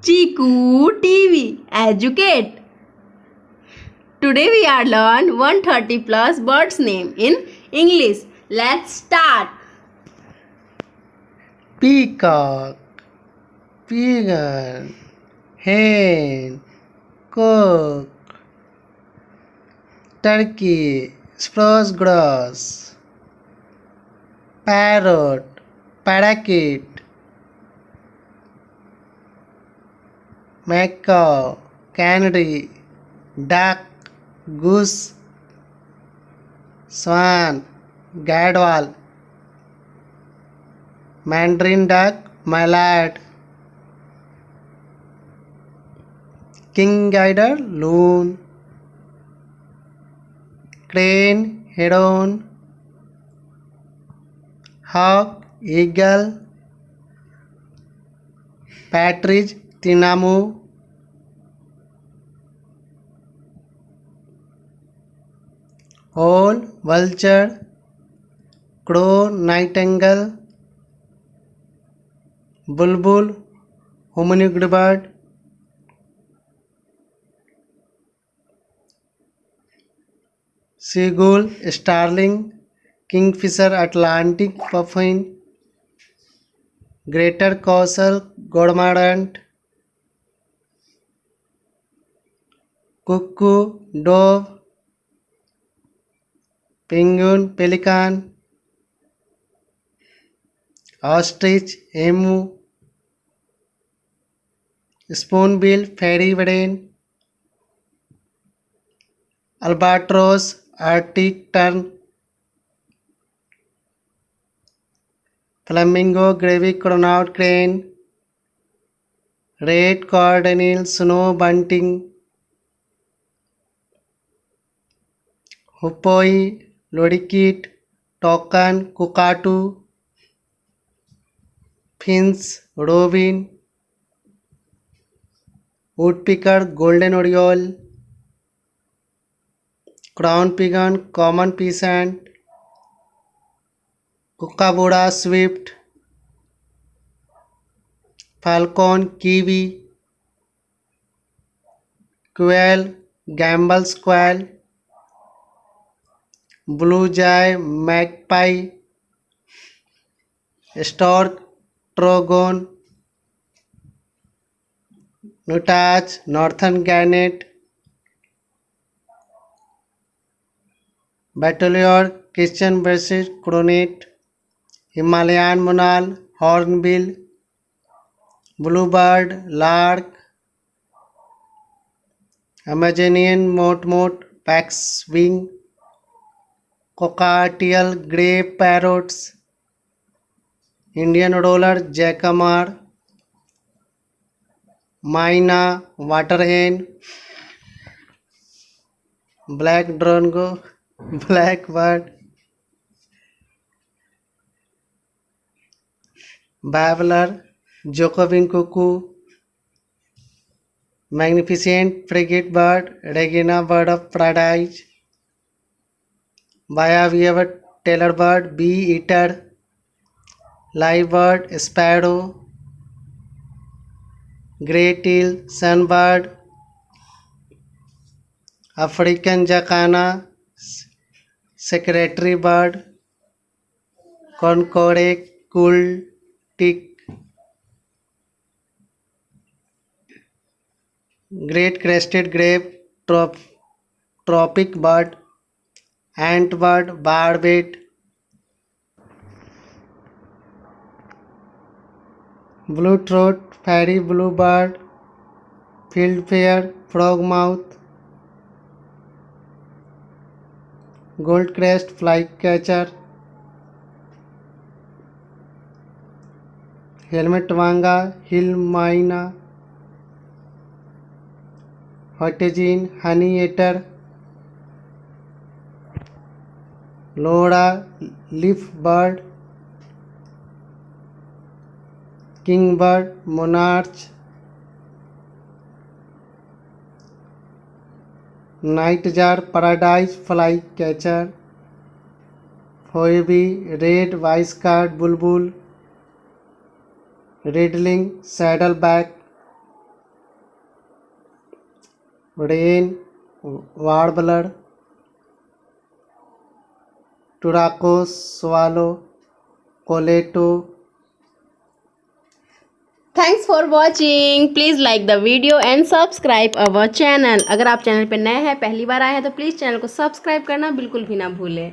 Chiku TV Educate. Today we are learn 130 plus birds name in English. Let's start. Peacock, pigeon, hen, cock, turkey, spruce grouse, parrot, parakeet, macaw, canary, duck, goose, swan, gadwall, mandarin duck, mallard, king glider, loon, crane, heron, hawk, eagle, partridge, tinamu, owl, vulture, crow, nightingale, bulbul, hummingbird bird, seagull, starling, kingfisher, Atlantic puffin, greater coastal cormorant, cuckoo, dove, penguin, pelican, ostrich, emu, spoonbill, fairy wren, albatross, Arctic tern, flamingo, gravy crowned crane, red cardinal, snow bunting, hoopoe, lorikeet, toucan, cockatoo, finch, robin, woodpecker, golden oriole, crown pigeon, common peasant, kookaburra, swift, falcon, kiwi, quail, gamble squirrel, blue jay, magpie, stork, trogon, nuthatch, northern gannet, Battleor, Christian breasted coronet, Himalayan monal, hornbill, bluebird, lark, Amazonian motmot, pakshiyon, cockatiel, grey parrots, Indian roller, jacamar, myna, water hen, black drongo, blackbird, babbler, Jacobin cuckoo, magnificent frigate bird, Regina bird of paradise, Bayaviavar tailor bird, bee eater, live bird, sparrow, grey teal, sunbird, African jacana, secretary bird, Concorde, kultik, great crested grape, tropic bird, ant bird, barbet, blue throat, fairy bluebird, fieldfare, frogmouth, goldcrest, flycatcher, helmet wanga, hill myna, Hotegin, honey eater, Lora, leaf bird, kingbird, monarch, nightjar, paradise flycatcher, phoebe, red wisecard bulbul, riddling, saddleback, rain, warbler, turako, swallow, coleto. Thanks for watching. Please like the video and subscribe our channel. अगर आप channel पर नए हैं, पहली बार आए हैं, तो please channel को सब्सक्राइब करना बिल्कुल भी ना भूलें.